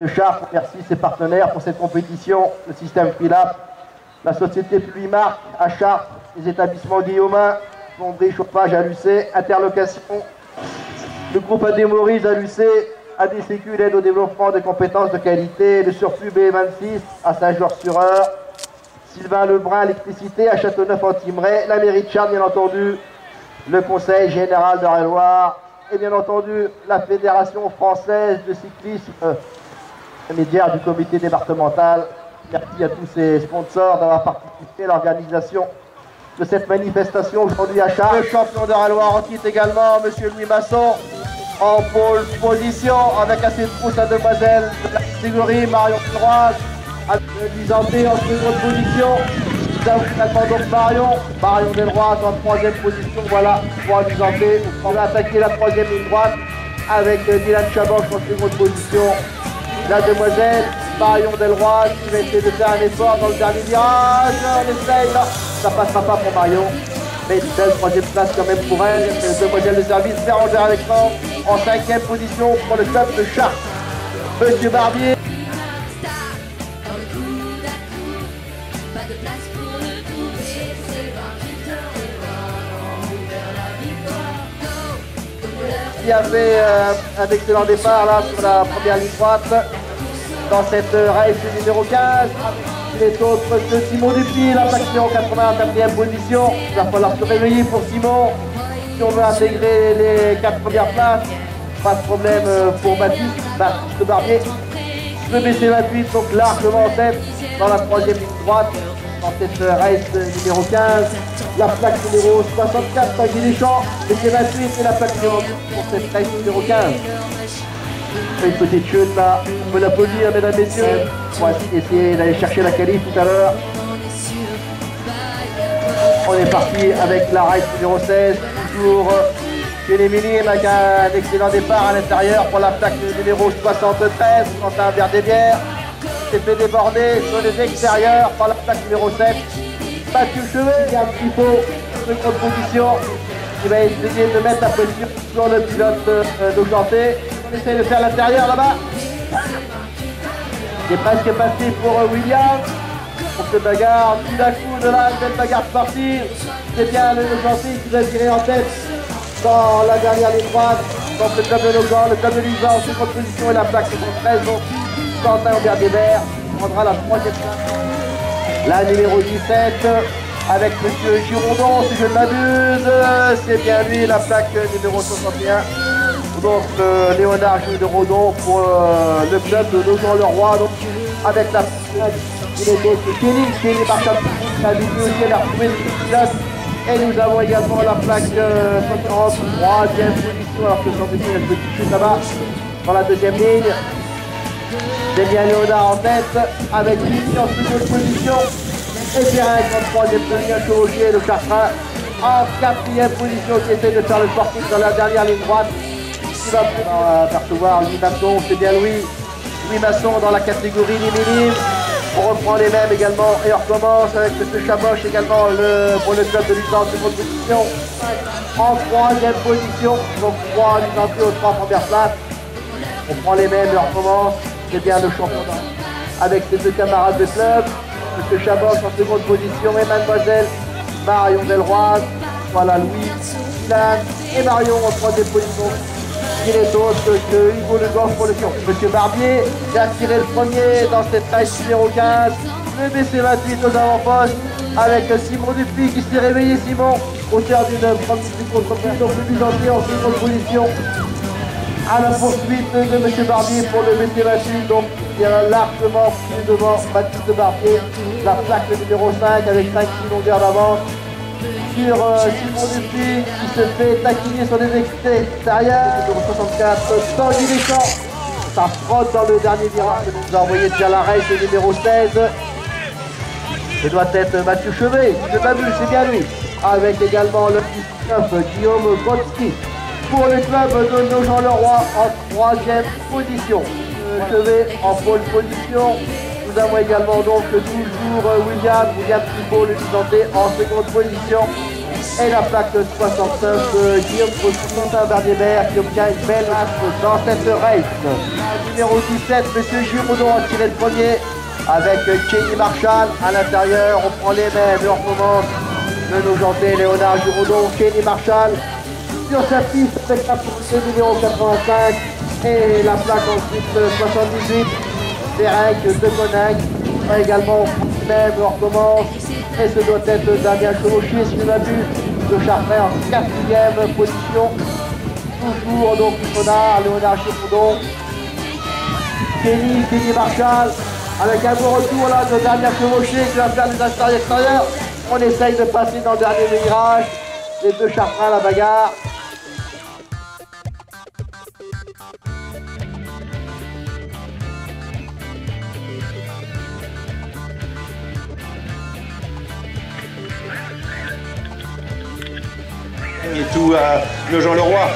Chartres remercie ses partenaires pour cette compétition, le système Philap, la société Pluimarque à Chartres, les établissements guillaumin, plomberie, chauffage à l'UC, interlocation, le groupe AD Maurice à l'UC, ADCQ, l'aide au développement des compétences de qualité, le surplus B26 à Saint-Georges-sur-Eure, Sylvain Lebrun, électricité à Châteauneuf-en-Thymerais, la mairie de Chartres bien entendu, le conseil général de Loire et bien entendu la Fédération française de cyclisme médiaire du comité départemental. Merci à tous ces sponsors d'avoir participé à l'organisation de cette manifestation aujourd'hui à Chartres. Le champion de Loire en titre également, monsieur Louis Masson, en pole position avec assez de pouces à demoiselle de la catégorie, Marion Droite, avec Lisanté en seconde position. Nous avons finalement donc Marion Delroise en troisième position. Voilà, pour Lisanté. On va attaquer la troisième ligne droite avec Dylan Chaboch en seconde position. La demoiselle Marion Delroise qui va essayer de faire un effort dans le dernier virage. On essaye, là. Ça passera pas pour Marion. Mais une belle troisième place quand même pour elle. Demoiselle de service, Bérangère Alexandre en cinquième position pour le club de Chartres. Monsieur Barbier. Qui a fait un excellent départ là sur la première ligne droite dans cette race numéro 15. Il est autre que Simon Dupuis, la plaque numéro 80 en 4e position. Il va falloir se réveiller pour Simon si on veut intégrer les 4 premières places. Pas de problème pour Baptiste Barbier. Le BC28 donc largement en tête dans la 3e ligne droite dans cette race numéro 15. La plaque numéro 64, Tanguy Deschamps, BC28 et la plaque numéro 10 pour cette race numéro 15. Une petite chute là, on peut l'applaudir mesdames et messieurs. On va essayer d'aller chercher la qualif tout à l'heure. On est parti avec la race numéro 16, toujours chez les minimes avec un excellent départ à l'intérieur pour la plaque numéro 73, Quentin Verdébière. S'est fait déborder sur les extérieurs par la plaque numéro 7. Mathieu Chevet, il y a un petit peu de seconde position. Il va essayer de mettre la pression sur le pilote d'Augenté. On essaie de faire l'intérieur là-bas. C'est presque passé pour William. On se bagarre tout d'un coup de la belle bagarre sportive. C'est bien le Augenté qui va tirer en tête dans la dernière ligne droite. Donc le club de Logan, le club de Lisa en seconde position et la plaque numéro 13. Donc Quentin Verdébert prendra la 3e place. La numéro 17 avec monsieur Girondon, si je ne m'abuse, c'est bien lui, la plaque numéro 61. Donc Léonard Girondon pour le club de Nogent-le-Roi. Donc avec la il est Kenny Marchand, la vidéo aussi elle a retrouvé le pilote. Et nous avons également la plaque 3e position, alors que sans doute il y a une petite chute là-bas dans la 2e ligne. C'est bien Léonard en tête avec Lily en seconde position. Et Pierre en 3e position, chevauché le Chartrain en 4e position qui essaie de faire le sportif dans la dernière ligne droite. Qui va apercevoir Louis Masson, c'est bien Louis Masson dans la catégorie des minimes. On reprend les mêmes également et on recommence avec M. Chaboch également pour le club de Lisa en seconde position. En 3e position, donc 3 licenciés aux 3 premières places. On prend les mêmes et on recommence. C'est bien le champion avec ses 2 camarades de club. M. Chaboch en seconde position et mademoiselle Marion Delroise. Voilà Louis, Dylan et Marion en 3e position. Il est autre que Hugo Le Goff pour le champion. M. Barbier qui a tiré le premier dans cette race numéro 15. Le BC28 aux avant-postes avec Simon Dupuis qui s'est réveillé. Simon, auteur d'une première contre-pression plus entière en seconde position. À la poursuite de M. Barbier pour le BC28, donc il y a largement plus devant Baptiste Barbier, la plaque numéro 5 avec 5 longueurs d'avance sur Simon Dupuis qui se fait taquiner sur les extérieurs. Numéro 64, Tanguy Deschamps, ça frotte dans le dernier virage que nous a envoyé déjà la race numéro 16. Ce doit être Mathieu Chevet, si je ne m'abuse, c'est bien lui, avec également le 19 Guillaume Botsky. Pour le club de Nogent-le-Roi en 3e position. Chevet en pole position. Nous avons également donc toujours William Thibault, le Lisanté en seconde position. Et la plaque de 69 de Guillaume Constantin-Barnier-Bert qui obtient une belle place dans cette race. Numéro 17, Monsieur Giraudon a tiré le premier avec Kenny Marshall à l'intérieur. On prend les mêmes et on recommence de nos jantés Léonard Giraudon, Kenny Marshall sur sa piste avec la poussée numéro 85 et la plaque ensuite 78. Derek de Coninck également même on recommence et ce doit être Damien Chevauchier si je m'abuse de Chartret en 4e position. Toujours donc Léonard Giraudon, Kenny Marshall avec un bon retour là de Damien Chevauchier qui va faire des extérieurs. On essaye de passer dans le dernier virage. Les deux Chartrains la bagarre. Et tout à Nogent-le-Roi.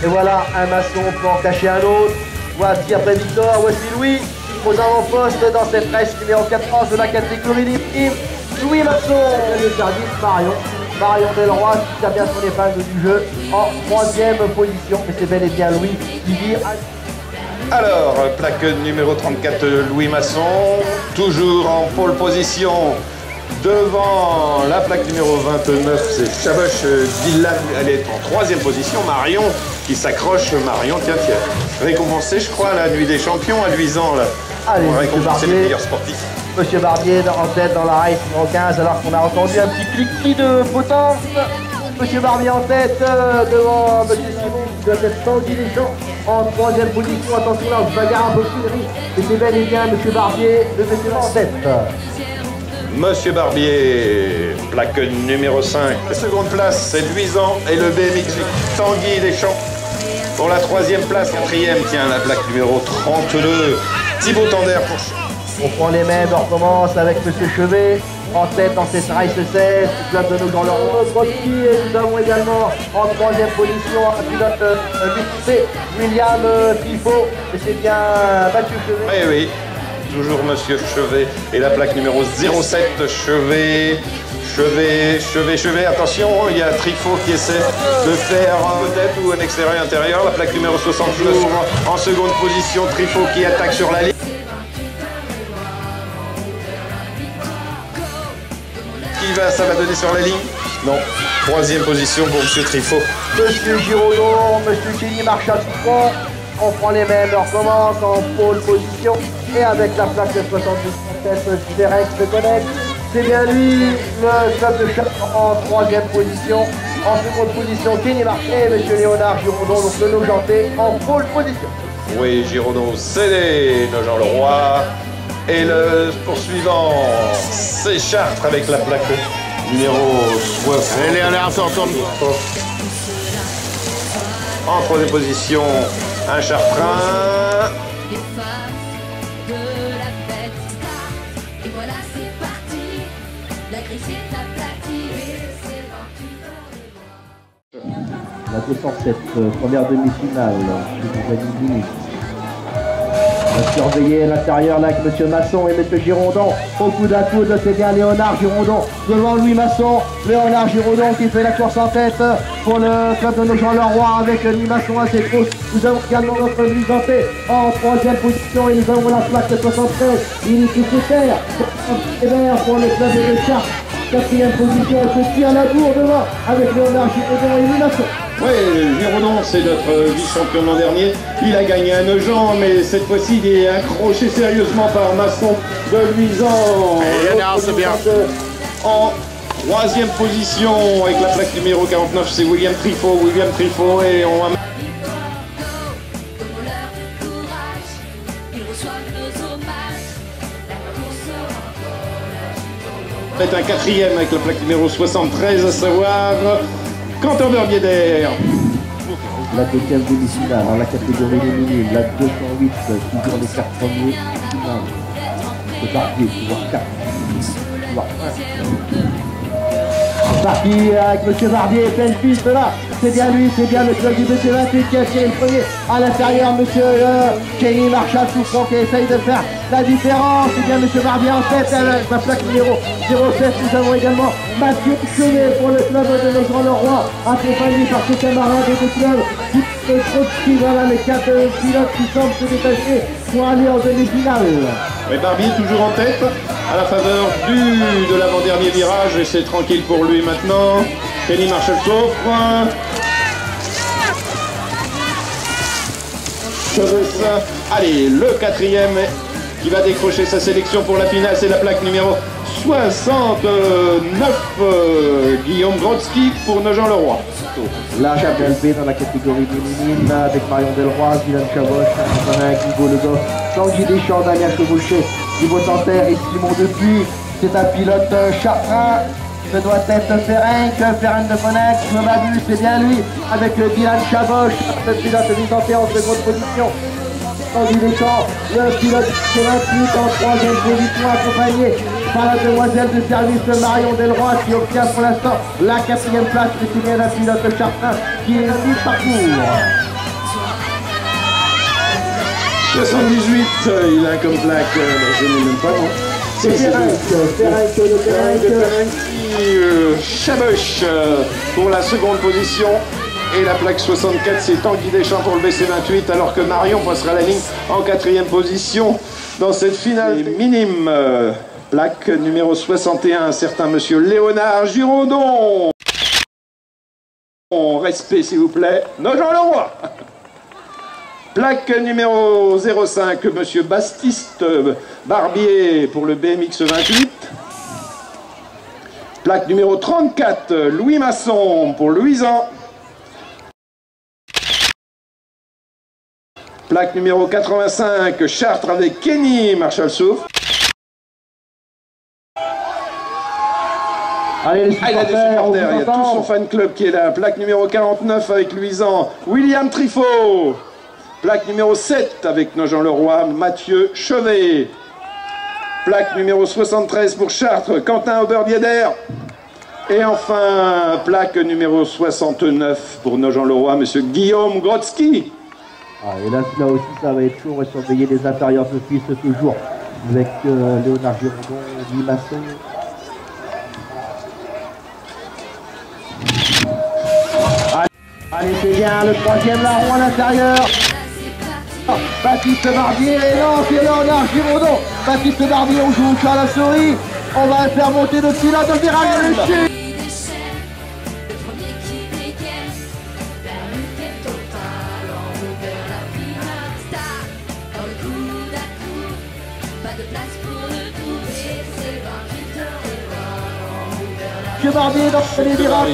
Et voilà, un maçon peut en cacher un autre. Voici après Victor, voici Louis aux avant-postes dans cette race numéro 14 de la catégorie libre. Louis Masson, le service Marion Delroy qui tient bien son épingle du jeu en 3e position. Et c'est bel et bien Louis qui dit. Alors, plaque numéro 34, Louis Masson, toujours en pole position. Devant la plaque numéro 29, c'est Chaboch Dylan, elle est en 3e position. Marion qui s'accroche, Marion, tiens, récompensé, je crois, la nuit des champions à Luisan, là. Allez, on va récompenser les meilleurs sportifs. Monsieur Barbier en tête dans la race numéro 15, alors qu'on a entendu un petit clic de potence. Monsieur Barbier en tête devant Monsieur Simon qui doit être Tanguy Deschamps en 3e position. Attention là, on se bagarre un peu plus de risque. Et c'est bel et bien Monsieur Barbier, le vétéran en tête. Monsieur Barbier, plaque numéro 5. La seconde place, c'est Luisan et le BMX Tanguy Deschamps. Pour la 3e place, 4e, tiens, la plaque numéro 32, Thibaut Tender pour... On prend les mêmes, on recommence avec Monsieur Chevet en tête dans cette race 16, club de nos grands et nous avons également en 3e position un pilote disputé, William Pifot, et c'est bien Mathieu Chevet. Oui, oui. Toujours Monsieur Chevet et la plaque numéro 07, Chevet, attention, il y a Trifot qui essaie de faire peut-être ou un extérieur intérieur, la plaque numéro 60 toujours en seconde position, Trifot qui attaque sur la ligne. Ça va donner sur la ligne? Non, 3e position pour Monsieur Trifot. Monsieur Giraudon, Monsieur Kenny Marshall, on prend les mêmes, on recommence en pole position et avec la plaque de 77 Derek de Coninck. C'est bien lui, le club de Chartres en 3e position. En seconde position, Kenny Marshall et Monsieur Léonard Giraudon, donc le Nogentais en pole position. Oui, Giraudon, c'est Nogent-le-Roi. Et le poursuivant, c'est Chartres avec la plaque numéro 60. Et Léonard se retourne. En 3e position, un Chartrain. La 207, première demi-finale, on va surveiller l'intérieur là avec Monsieur Masson et Monsieur Giraudon. Au coup d'un coude, c'est bien Léonard Giraudon devant Louis Masson. Léonard Giraudon qui fait la course en tête pour le club de Nogent-le-Roi avec Louis Masson assez gros. Nous avons également notre Luisantais en 3e position et nous avons la plaque de 73. Il est nécessaire pour le club de Chartres. 4e position, on se tire la bourre devant avec Léonard Giraudon et Louis Masson. Oui, Giraudon, c'est notre vice-champion de l'an dernier. Il a gagné à Nogent, mais cette fois-ci, il est accroché sérieusement par Masson de Luisan. C'est bien. En 3e position, avec la plaque numéro 49, c'est William Trifot. Et on va... mettre un 4e avec la plaque numéro 73, à savoir... Quentin Berbier-Der. La 2e demi-finale dans la catégorie féminine, la 208, toujours les 4 premiers finales. C'est parti, pouvoir 4, pouvoir 1. C'est parti avec Monsieur Barbier, pleine piste là, c'est bien lui, c'est bien le club du BC28 qui a tiré le premier. À l'intérieur, monsieur Kenny Marshall Souffrant qui essaye de faire la différence. C'est bien monsieur Barbier en tête, la plaque numéro 07. Nous avons également Mathieu Chevet pour le club de Nogent-le-Roi, accompagné par ses camarades des deux clubs. Voilà les 4 pilotes qui semblent se détacher pour aller en demi-finale. Et Barbier toujours en tête à la faveur de l'avant-dernier virage et c'est tranquille pour lui maintenant. Kenny Marshall s'offre. Allez, le quatrième qui va décrocher sa sélection pour la finale, c'est la plaque numéro 69, Guillaume Grodzki pour Nogent-le-Roi. La championne B dans la catégorie féminine avec Marion Delroy, Dylan Chavoche, Hugo Le Goff, Tanguy Deschamps, Daniel Chevauché, Thibaut Tanter et Simon Dupuis. C'est un pilote chartrain. Ce doit être Ferenc de Fonex, je m'abuse, c'est bien lui, avec Dylan Chavoche, le pilote Visanté en seconde position. Tanguy Deschamps, le pilote de 28 en troisième position, accompagné par la demoiselle de service Marion Delroy qui obtient pour l'instant la 4e place, c'est bien un pilote chartrain qui est le parcours. 78, il a comme plaque, je n'ai même pas non. C'est Ferenc Chaboche pour la seconde position. Et la plaque 64, c'est Tanguy Deschamps pour le BC28, alors que Marion passera la ligne en 4e position dans cette finale minime. Plaque numéro 61, un certain monsieur Léonard Giraudon. Respect s'il vous plaît, Nogent-le-Roi. Plaque numéro 05, monsieur Baptiste Barbier pour le BMX 28. Plaque numéro 34, Louis Masson pour Louisan. Plaque numéro 85, Chartres avec Kenny Marshall Souffre. Allez, les il y a des supporters, il y a tout son fan club qui est là. Plaque numéro 49 avec Louisan, William Trifot. Plaque numéro 7 avec Nogent-le-Roi, Mathieu Chevet. Plaque numéro 73 pour Chartres, Quentin Auberbieder. Et enfin, plaque numéro 69 pour Nogent-le-Roi, monsieur Guillaume Grodzki. Ah, et là aussi, ça va être chaud. On va surveiller les intérieurs de Suisse toujours avec Léonard Giraudon, Guy Masson. Allez, c'est bien, le 3e larron à l'intérieur. Baptiste Barbier, non, c'est Léonard Giraudon. Baptiste Barbier, on joue au chat à la souris. On va faire monter le pilote de virage. Barbier dans les virages,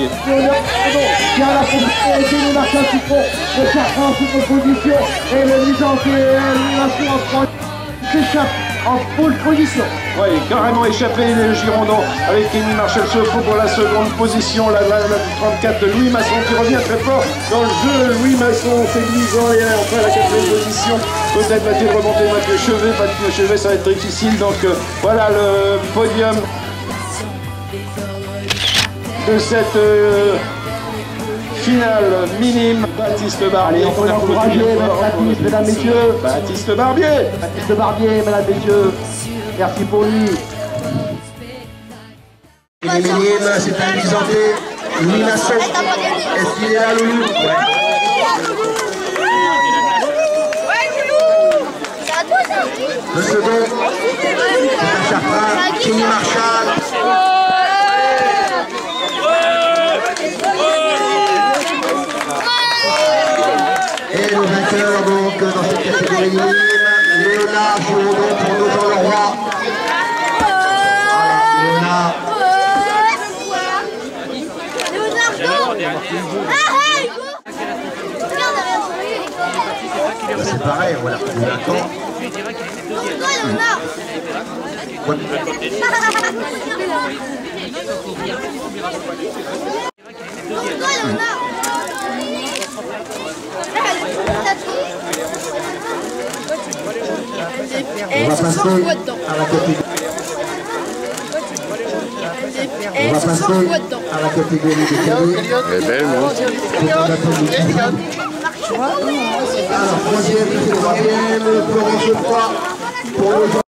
bien la propriété de Marshall Souffrant, le Chartrain sous position et le Lisan qui est en s'échappe en pole position. Oui, carrément échappé les Girondins avec Kenny Marshall Souffrant pour la seconde position, la 34 de Louis Masson qui revient très fort dans le jeu. Louis Masson, c'est Lisan et enfin la 4e position. Peut-être va-t-il remonter Mathieu Chevet. Mathieu Chevet, ça va être difficile. Donc voilà le podium de cette finale minime. Baptiste Barbier. Allez, on peut l'encourager, Baptiste, mesdames, messieurs. Baptiste Barbier. Baptiste Barbier, mesdames, messieurs. Merci pour lui. Les minimes, c'est un Visanté. Louis Masson. Est-ce qu'il est là, Loulou? Ouais. Le second, c'est un Chartrain, Kenny Marshall. Et le vainqueur donc dans cette catégorie minime, Léonard Giraudon pour Nogent-le-Roi. Léonard. C'est pareil, voilà. On attend. On va passer à la catégorie. On va passer à la catégorie des cadets. Elle est belle, non? Alors, troisième, Florence 3 pour le